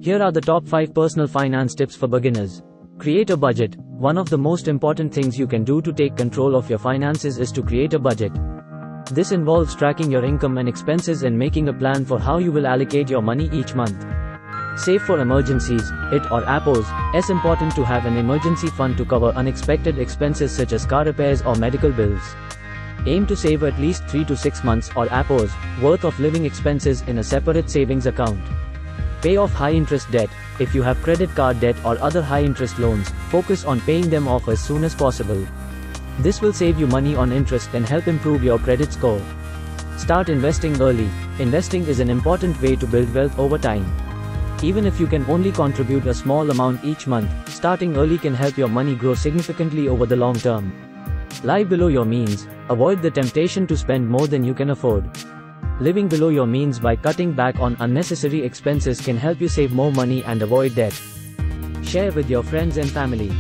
Here are the top 5 personal finance tips for beginners. Create a budget. One of the most important things you can do to take control of your finances is to create a budget. This involves tracking your income and expenses and making a plan for how you will allocate your money each month. Save for emergencies. It or apples. It's important to have an emergency fund to cover unexpected expenses such as car repairs or medical bills. Aim to save at least 3 to 6 months or apples worth of living expenses in a separate savings account. Pay off high-interest debt. If you have credit card debt or other high-interest loans, focus on paying them off as soon as possible. This will save you money on interest and help improve your credit score. Start investing early. Investing is an important way to build wealth over time. Even if you can only contribute a small amount each month, starting early can help your money grow significantly over the long term. Live below your means. Avoid the temptation to spend more than you can afford. Living below your means by cutting back on unnecessary expenses can help you save more money and avoid debt. Share with your friends and family.